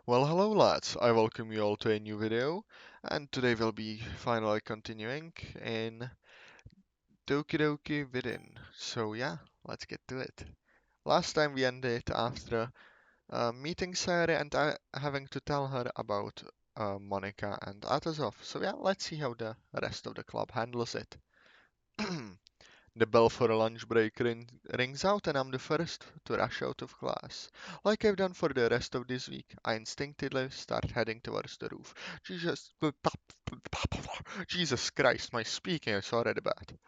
Well, hello lads, I welcome you all to a new video, and today we'll be finally continuing in DDLC Within. So yeah, let's get to it. Last time we ended after meeting Sarah and having to tell her about Monica and Atazoth. So yeah, let's see how the rest of the club handles it. The bell for a lunch break rings out, and I'm the first to rush out of class. Like I've done for the rest of this week, I instinctively start heading towards the roof. Jesus, Jesus Christ, my speaking is already bad.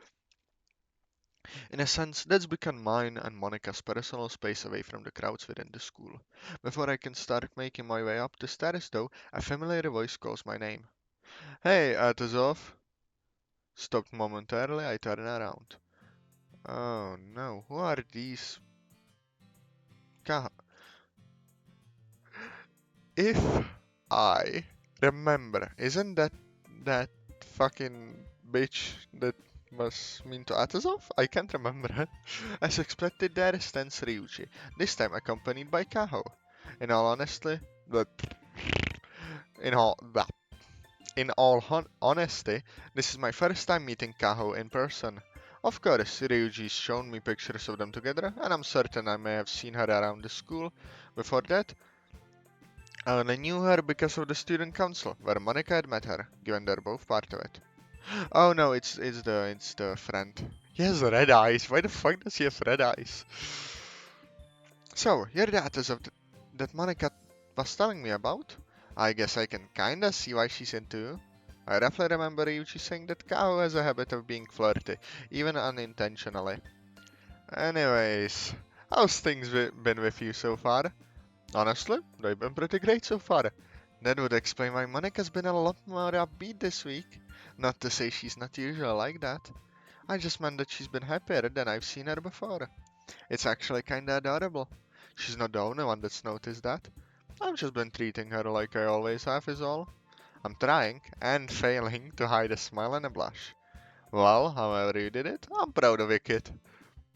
In a sense, that's become mine and Monica's personal space away from the crowds within the school. Before I can start making my way up the stairs, though, a familiar voice calls my name. Hey, Atazoth! Stopped momentarily, I turn around. Oh no, who are these? Ca- If I remember, isn't that fucking bitch that was mean to Atazoth? I can't remember it. As expected, there stands Ryuji, this time accompanied by Kaho. In all honesty, but in all that honesty, this is my first time meeting Kaho in person. Of course, Ryuji's shown me pictures of them together, and I'm certain I may have seen her around the school. Before that, and I knew her because of the student council, where Monica had met her, given they're both part of it. Oh no, it's the friend. He has red eyes. Why the fuck does he have red eyes? So, you're the artist of that Monica was telling me about? I guess I can kinda see why she's into you. I roughly remember Yuji saying that Kao has a habit of being flirty, even unintentionally. Anyways, how's things been with you so far? Honestly, they've been pretty great so far. That would explain why Monica's been a lot more upbeat this week. Not to say she's not usually like that. I just meant that she's been happier than I've seen her before. It's actually kinda adorable. She's not the only one that's noticed that. I've just been treating her like I always have is all. I'm trying, and failing, to hide a smile and a blush. Well, however you did it, I'm proud of you, kid.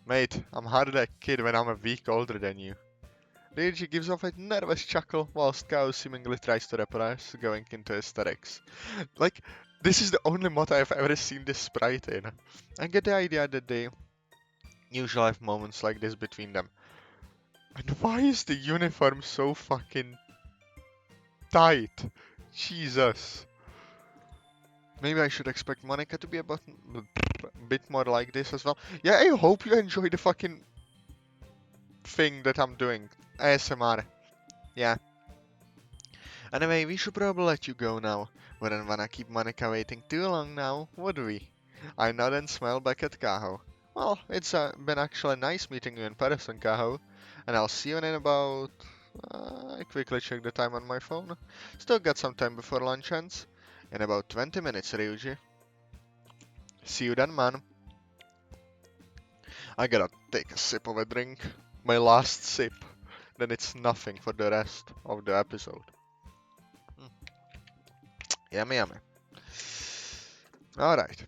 Mate, I'm hardly a kid when I'm a week older than you. Ryuji gives off a nervous chuckle whilst Kao seemingly tries to repress, going into hysterics. Like, this is the only mod I've ever seen this sprite in. I get the idea that they usually have moments like this between them. And why is the uniform so fucking tight? Jesus. Maybe I should expect Monica to be a bit more like this as well. Yeah, I hope you enjoy the fucking thing that I'm doing. ASMR. Yeah. Anyway, we should probably let you go now. We don't wanna keep Monica waiting too long now, would we? I nod and smile back at Kaho. Well, it's been actually nice meeting you in person, Kaho. And I'll see you in about... I quickly check the time on my phone. Still got some time before lunch ends. In about 20 minutes, Ryuji. See you then, man. I gotta take a sip of a drink. My last sip. Then it's nothing for the rest of the episode. Mm. Yummy, yummy. Alright.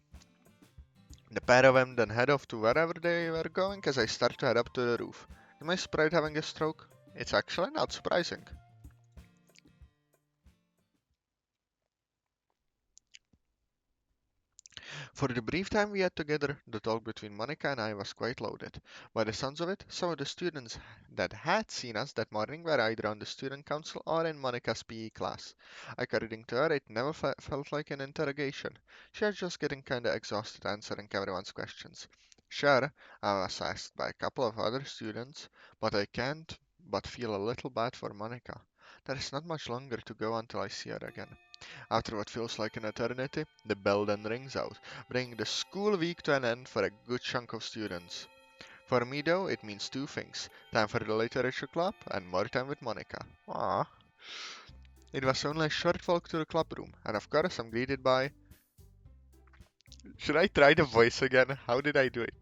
The pair of them then head off to wherever they were going as I start to head up to the roof. Is my sprite having a stroke? It's actually not surprising. For the brief time we had together, the talk between Monica and I was quite loaded. By the sounds of it, some of the students that had seen us that morning were either on the student council or in Monica's PE class. According to her, it never felt like an interrogation. She was just getting kinda exhausted answering everyone's questions. Sure, I was asked by a couple of other students, but I can't but feel a little bad for Monica. There is not much longer to go until I see her again. After what feels like an eternity, the bell then rings out, bringing the school week to an end for a good chunk of students. For me though, it means two things: time for the literature club and more time with Monica. Ah, it was only a short walk to the club room, and of course I'm greeted by... Should I try the voice again? How did I do it?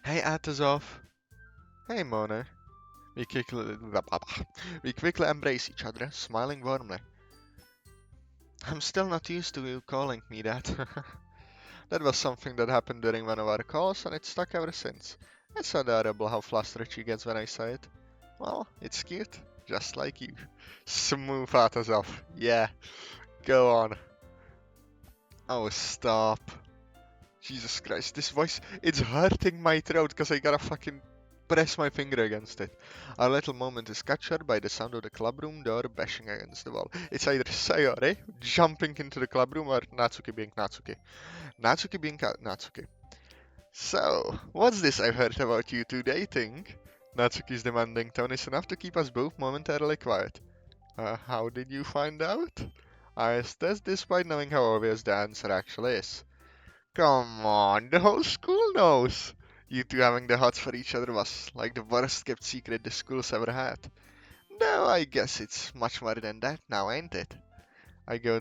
Hey Atazoth. Hey Mona. We quickly, we quickly embrace each other, smiling warmly. I'm still not used to you calling me that. That was something that happened during one of our calls, and it stuck ever since. It's adorable how flustered she gets when I say it. Well, it's cute. Just like you. Smooth Atazoth. Yeah, go on. Oh, stop. Jesus Christ, this voice, it's hurting my throat because I gotta fucking press my finger against it. Our little moment is captured by the sound of the clubroom door bashing against the wall. It's either Sayori jumping into the clubroom or Natsuki being Natsuki. Natsuki being Natsuki. So, what's this I've heard about you two dating? Natsuki's demanding tone is enough to keep us both momentarily quiet. How did you find out? I assessed despite knowing how obvious the answer actually is. Come on, the whole school knows. You two having the hots for each other was like the worst kept secret the school's ever had. No, I guess it's much more than that now, ain't it? I go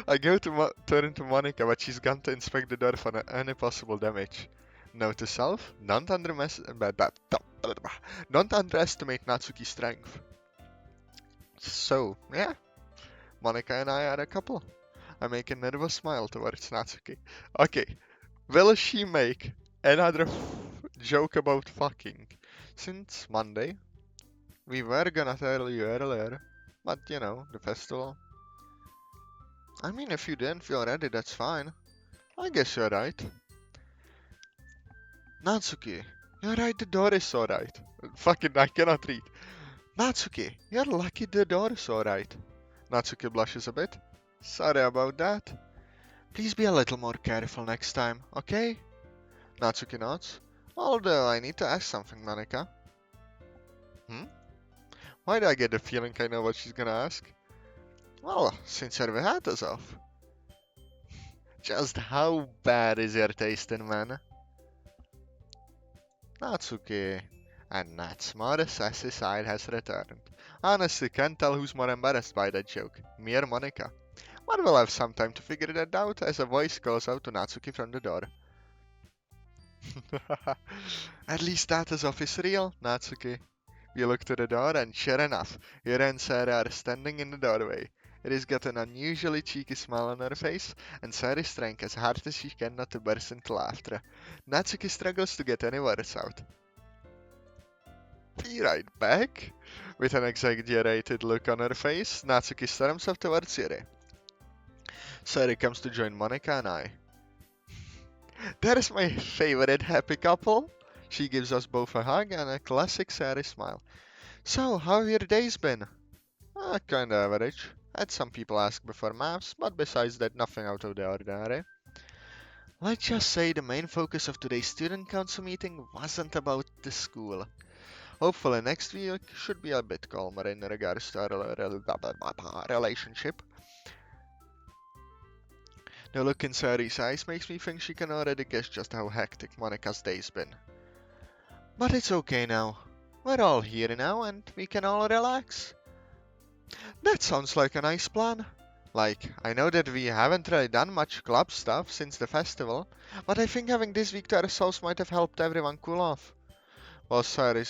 I go to turn to Monica, but she's gone to inspect the door for any possible damage. Note to self, don't underestimate Natsuki's strength. So, yeah, Monica and I are a couple. I make a nervous smile towards Natsuki. Okay, will she make another joke about fucking? Since Monday, we were gonna tell you earlier, but you know, the festival. I mean, if you didn't feel ready, that's fine. I guess you're right. Natsuki, you're right, the door is alright. Fucking, I cannot read. Natsuki, you're lucky the door is alright. Natsuki blushes a bit. Sorry about that. Please be a little more careful next time, okay? Natsuki nods. Although I need to ask something, Monica. Hmm? Why do I get the feeling I know what she's gonna ask? Well, since you're with Atazoth. Just how bad is your taste in men? Natsuki. And Nat's more sassy side has returned. Honestly, can't tell who's more embarrassed by that joke, me or Monica. But we'll have some time to figure that out as a voice calls out to Natsuki from the door. At least Atazoth is real, Natsuki. We look to the door and sure enough, Yura and Sarah are standing in the doorway. It got an unusually cheeky smile on her face, and Sarah is trying as hard as she can not to burst into laughter. Natsuki struggles to get any words out. Be right back. With an exaggerated look on her face, Natsuki storms off towards Yuri. Sarah comes to join Monica and I. That is my favorite happy couple. She gives us both a hug and a classic Sarah smile. So, how have your days been? Kinda average. Had some people ask before maths, but besides that, nothing out of the ordinary. Let's just say the main focus of today's student council meeting wasn't about the school. Hopefully next week should be a bit calmer in regards to our relationship. The look in Sari's eyes makes me think she can already guess just how hectic Monica's day's been. But it's okay now. We're all here now and we can all relax. That sounds like a nice plan. Like, I know that we haven't really done much club stuff since the festival, but I think having this week to ourselves might have helped everyone cool off. While Sarah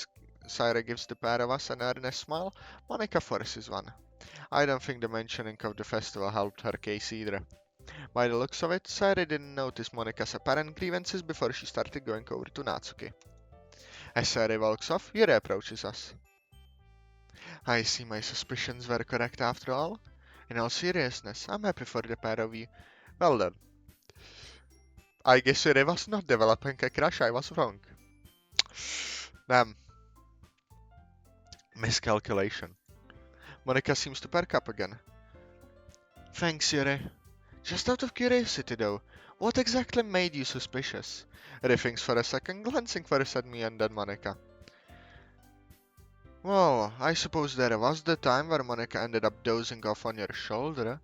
gives the pair of us an earnest smile, Monica forces one. I don't think the mentioning of the festival helped her case either. By the looks of it, Sarah didn't notice Monica's apparent grievances before she started going over to Natsuki. As Sarah walks off, Yuri approaches us. I see my suspicions were correct after all. In all seriousness, I'm happy for the pair of you. Well done. I guess Yuri was not developing a crush, I was wrong. Damn. Miscalculation. Monica seems to perk up again. Thanks, Yuri. Just out of curiosity though, what exactly made you suspicious? Yuri thinks for a second, glancing first at me and then Monica. Well, I suppose there was the time where Monica ended up dozing off on your shoulder.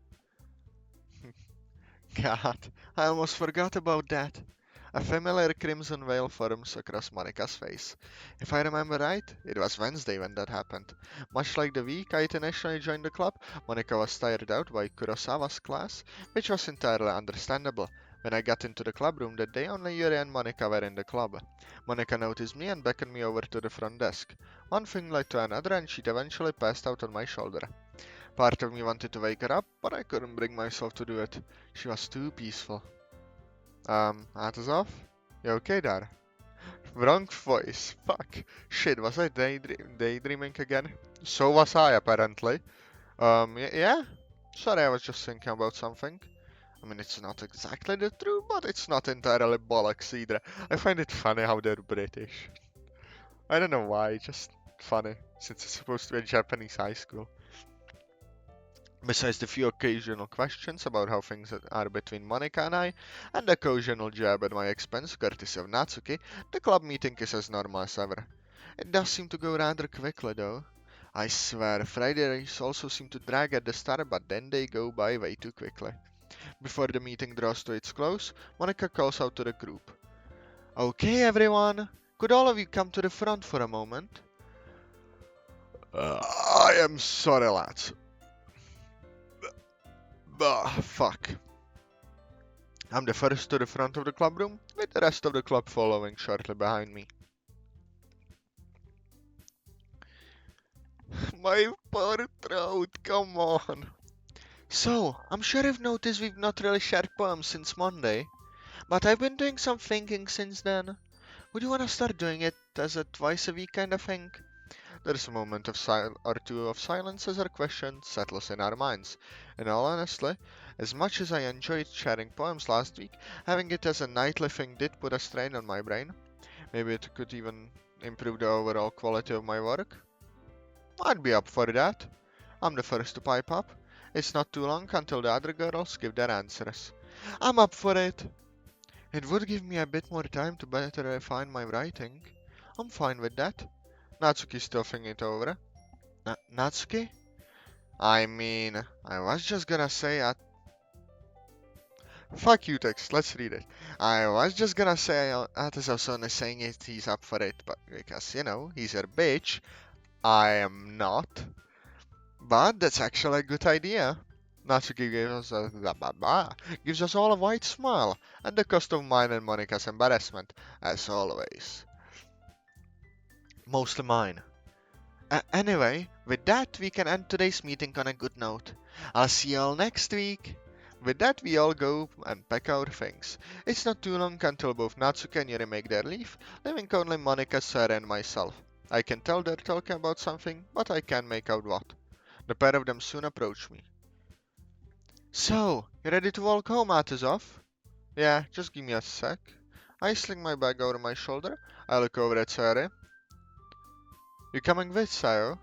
God, I almost forgot about that. A familiar crimson veil forms across Monica's face. If I remember right, it was Wednesday when that happened. Much like the week I initially joined the club, Monica was tired out by Kurosawa's class, which was entirely understandable. When I got into the club room that day, only Yuri and Monica were in the club. Monica noticed me and beckoned me over to the front desk. One thing led to another and she'd eventually passed out on my shoulder. Part of me wanted to wake her up, but I couldn't bring myself to do it. She was too peaceful. Atazoth? You okay there? Wrong voice. Fuck. Shit, was I daydreaming again? So was I, apparently. Yeah? Sorry, I was just thinking about something. I mean, it's not exactly the truth, but it's not entirely bollocks either. I find it funny how they're British. I don't know why, just funny, since it's supposed to be a Japanese high school. Besides the few occasional questions about how things are between Monica and I, and the occasional jab at my expense courtesy of Natsuki, the club meeting is as normal as ever. It does seem to go rather quickly though. I swear, Fridays also seem to drag at the start, but then they go by way too quickly. Before the meeting draws to its close, Monica calls out to the group. Okay, everyone, could all of you come to the front for a moment? I am sorry, lads. Fuck. I'm the first to the front of the club room, with the rest of the club following shortly behind me. My poor throat, come on. So, I'm sure you've noticed we've not really shared poems since Monday, but I've been doing some thinking since then. Would you want to start doing it as a twice a week kind of thing? There's a moment of or two of silence as our question settles in our minds. In all honesty, as much as I enjoyed sharing poems last week, having it as a nightly thing did put a strain on my brain. Maybe it could even improve the overall quality of my work. I'd be up for that. I'm the first to pipe up. It's not too long until the other girls give their answers. I'm up for it. It would give me a bit more time to better refine my writing. I'm fine with that. Natsuki's still thinking it over. Natsuki? I mean, I was just gonna say fuck you, text. Let's read it. I was just gonna say Atazoth is saying it, he's up for it, but because, he's a bitch, I am not. But that's actually a good idea. Natsuki gives us all a white smile, at the cost of mine and Monica's embarrassment, as always. Mostly mine. Anyway, with that, we can end today's meeting on a good note. I'll see you all next week. With that, we all go and pack our things. It's not too long until both Natsuki and Yuri make their leave, leaving only Monica, Sarah, and myself. I can tell they're talking about something, but I can't make out what. The pair of them soon approach me. So, you ready to walk home, Atazoth? Yeah, just give me a sec. I sling my bag over my shoulder. I look over at Sarah. You coming with, Sayo?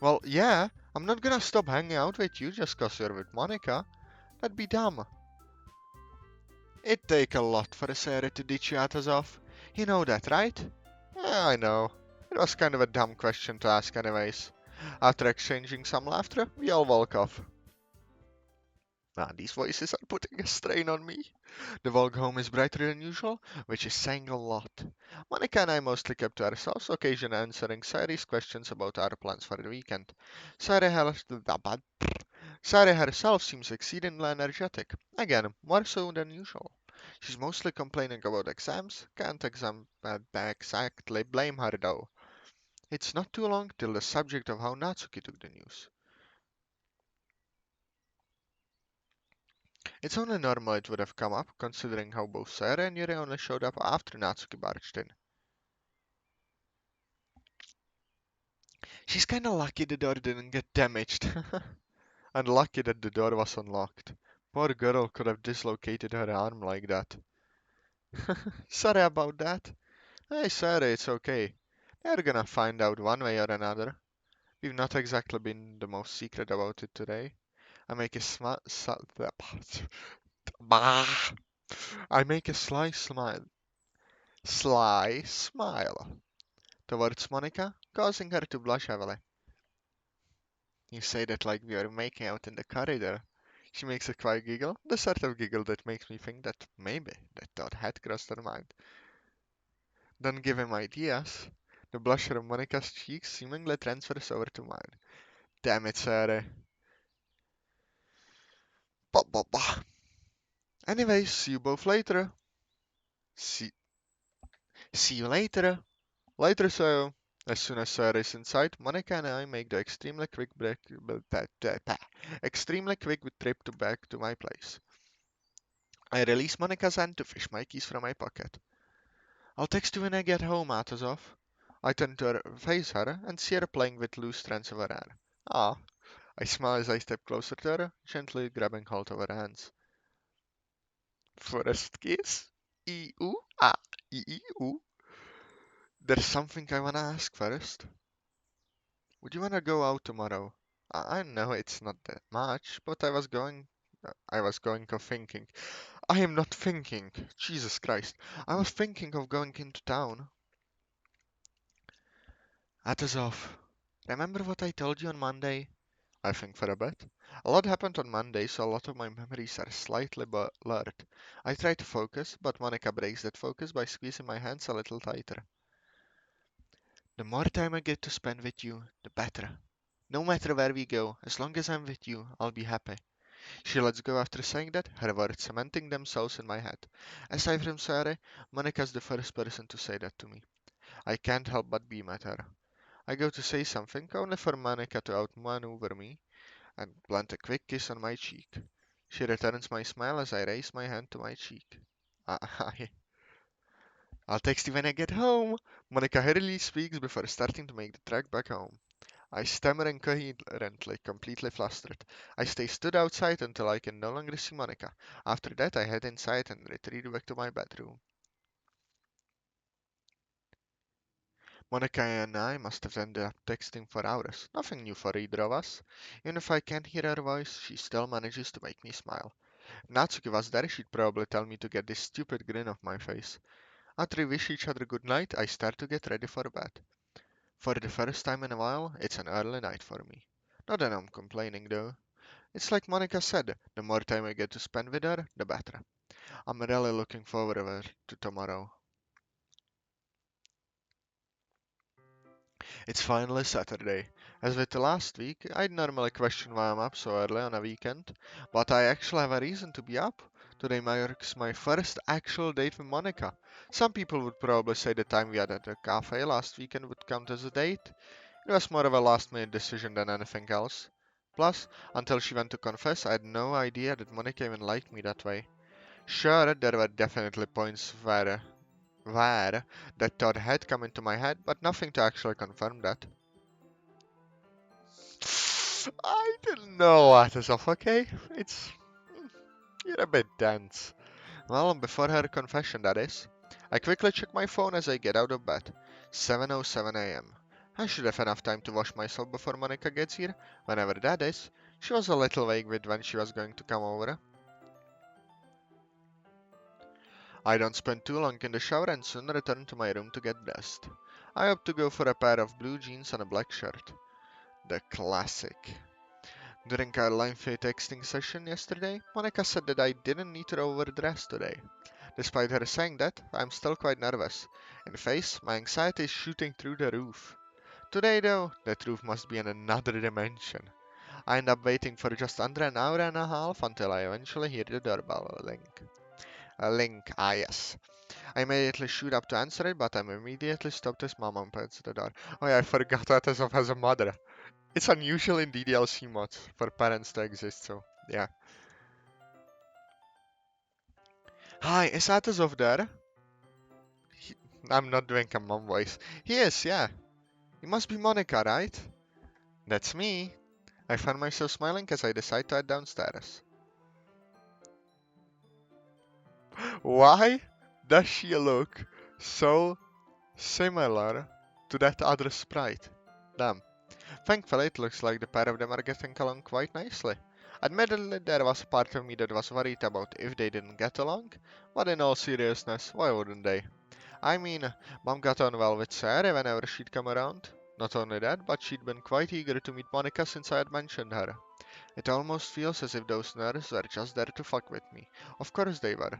Well, yeah, I'm not gonna stop hanging out with you just 'cause you're with Monica. That'd be dumb. It'd take a lot for Sarah to ditch you, Atazoth. You know that, right? Yeah, I know. It was kind of a dumb question to ask anyways. After exchanging some laughter, we all walk off. These voices are putting a strain on me. The walk home is brighter than usual, which is saying a lot. Monica and I mostly kept to ourselves, occasionally answering Sari's questions about our plans for the weekend. Sari herself seems exceedingly energetic, again, more so than usual. She's mostly complaining about exams, exactly blame her though. It's not too long till the subject of how Natsuki took the news. It's only normal it would have come up, considering how both Sarah and Yuri only showed up after Natsuki barged in. She's kinda lucky the door didn't get damaged. And lucky that the door was unlocked. Poor girl could have dislocated her arm like that. Sorry about that. Hey, Sarah, it's okay. They're gonna find out one way or another. We've not exactly been the most secret about it today. I make a bah. I make a sly smile towards Monica, causing her to blush heavily. You say that like we are making out in the corridor. She makes a quiet giggle, the sort of giggle that makes me think that maybe that thought had crossed her mind. Don't give him ideas. The blush on Monica's cheeks seemingly transfers over to mine. Damn it, Sarah. Bah, bah, bah. Anyways, see you both later. See, see you later. Later, so. As soon as Sarah is inside, Monica and I make the extremely quick trip to back to my place. I release Monica's hand to fish my keys from my pocket. I'll text you when I get home, Atazoth. I turn to her, face her, and see her playing with loose strands of her hair. Ah, I smile as I step closer to her, gently grabbing hold of her hands. First kiss? E-oo, ah, e-oo. There's something I wanna ask first. Would you wanna go out tomorrow? I know it's not that much, but I was going of thinking. I am not thinking. Jesus Christ. I was thinking of going into town. Atazoth, remember what I told you on Monday? I think for a bit. A lot happened on Monday, so a lot of my memories are slightly blurred. I try to focus, but Monica breaks that focus by squeezing my hands a little tighter. The more time I get to spend with you, the better. No matter where we go, as long as I'm with you, I'll be happy. She lets go after saying that, her words cementing themselves in my head. Aside from Sarah, Monica's the first person to say that to me. I can't help but beam at her. I go to say something, only for Monica to outmaneuver me and plant a quick kiss on my cheek. She returns my smile as I raise my hand to my cheek. I, I'll text you when I get home. Monica hurriedly speaks before starting to make the trek back home. I stammer incoherently, completely flustered. I stay stood outside until I can no longer see Monica. After that, I head inside and retreat back to my bedroom. Monica and I must have ended up texting for hours. Nothing new for either of us. Even if I can't hear her voice, she still manages to make me smile. If Natsuki was there, she'd probably tell me to get this stupid grin off my face. After we wish each other good night, I start to get ready for bed. For the first time in a while, it's an early night for me. Not that I'm complaining though. It's like Monica said, the more time I get to spend with her, the better. I'm really looking forward to tomorrow. It's finally Saturday. As with the last week, I'd normally question why I'm up so early on a weekend, but I actually have a reason to be up. Today marks my first actual date with Monica. Some people would probably say the time we had at the cafe last weekend would count as a date. It was more of a last minute decision than anything else. Plus, until she went to confess, I had no idea that Monica even liked me that way. Sure, there were definitely points where that thought had come into my head, but nothing to actually confirm that. I didn't know Atazoth, okay? You're a bit dense. Well, before her confession, that is. I quickly check my phone as I get out of bed. 7:07 a.m. I should have enough time to wash myself before Monica gets here, whenever that is. She was a little vague with when she was going to come over. I don't spend too long in the shower and soon return to my room to get dressed. I opt to go for a pair of blue jeans and a black shirt. The classic. During our lengthy texting session yesterday, Monica said that I didn't need to overdress today. Despite her saying that, I'm still quite nervous. In face, my anxiety is shooting through the roof. Today though, that roof must be in another dimension. I end up waiting for just under an hour and a half until I eventually hear the doorbell link. A link, ah yes. I immediately shoot up to answer it, but I'm immediately stopped as Mom opens the door. Oh yeah, I forgot Atazoth has a mother. It's unusual in DDLC mods for parents to exist, so yeah. Hi, is Atazoth there? He, I'm not doing a mom voice. He is, yeah. He must be Monica, right? That's me. I find myself smiling as I decide to head downstairs. Why does she look so similar to that other sprite? Damn. Thankfully, it looks like the pair of them are getting along quite nicely. Admittedly, there was a part of me that was worried about if they didn't get along, but in all seriousness, why wouldn't they? I mean, Mom got on well with Sarah whenever she'd come around. Not only that, but she'd been quite eager to meet Monica since I had mentioned her. It almost feels as if those nerds were just there to fuck with me. Of course they were.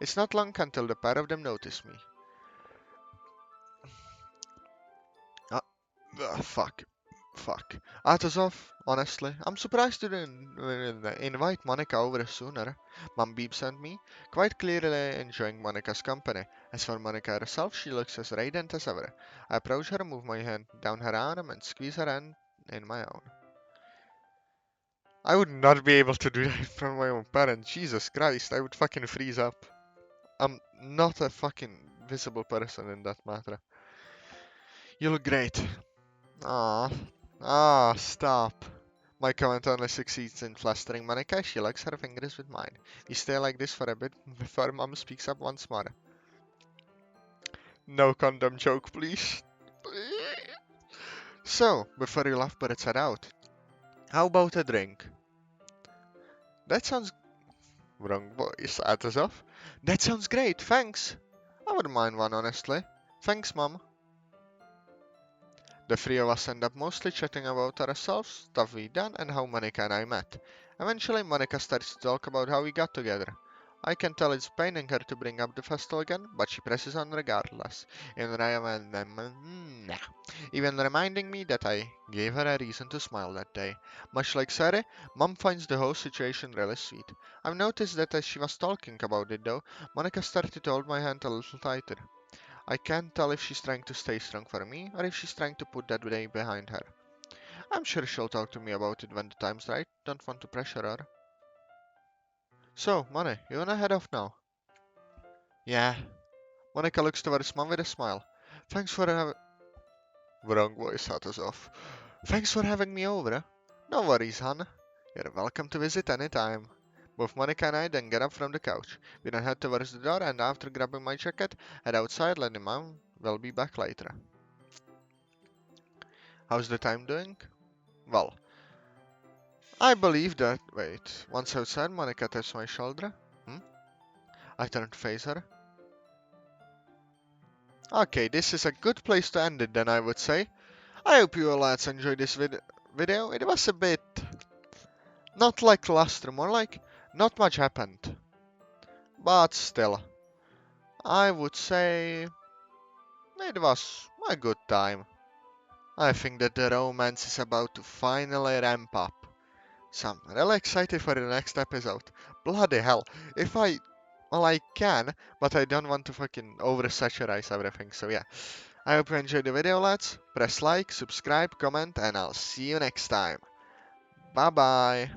It's not long until the pair of them notice me. Ah, fuck. Fuck. Atazoth, honestly, I'm surprised you didn't invite Monica over sooner. Mom beeps at me, quite clearly enjoying Monica's company. As for Monica herself, she looks as radiant as ever. I approach her, move my hand down her arm, and squeeze her hand in my own. I would not be able to do that in front of my own parents. Jesus Christ, I would fucking freeze up. I'm not a fucking visible person in that matter. You look great. Ah, stop. My comment only succeeds in flustering Monica. She likes her fingers with mine. We stay like this for a bit before Mom speaks up once more. No condom joke, please. So, before you laugh but it's head out, how about a drink? That sounds wrong voice, Atazoth. That sounds great, thanks. I wouldn't mind one, honestly. Thanks, Mom. The three of us end up mostly chatting about ourselves, stuff we done, and how Monica and I met. Eventually, Monica starts to talk about how we got together. I can tell it's paining her to bring up the festival again, but she presses on regardless, even reminding me that I gave her a reason to smile that day. Much like Sarah, Mom finds the whole situation really sweet. I've noticed that as she was talking about it though, Monica started to hold my hand a little tighter. I can't tell if she's trying to stay strong for me or if she's trying to put that day behind her. I'm sure she'll talk to me about it when the time's right. Don't want to pressure her. So, Mone, you wanna head off now? Yeah. Monica looks towards Mom with a smile. Thanks for having... Wrong voice, Atazoth. Thanks for having me over. No worries, hon. You're welcome to visit anytime. Both Monica and I then get up from the couch. We then head towards the door and after grabbing my jacket, head outside letting Mom will be back later. How's the time doing? Well, I believe that. Wait, once outside, Monica taps my shoulder. Hmm? I turn to face her. Okay, this is a good place to end it then, I would say. I hope you all lads enjoyed this video. It was a bit... not like cluster, more like not much happened. But still, I would say it was a good time. I think that the romance is about to finally ramp up. So I'm really excited for the next episode. Bloody hell, if I... well, I can, but I don't want to fucking oversaturize everything, so yeah. I hope you enjoyed the video, lads. Press like, subscribe, comment, and I'll see you next time. Bye bye.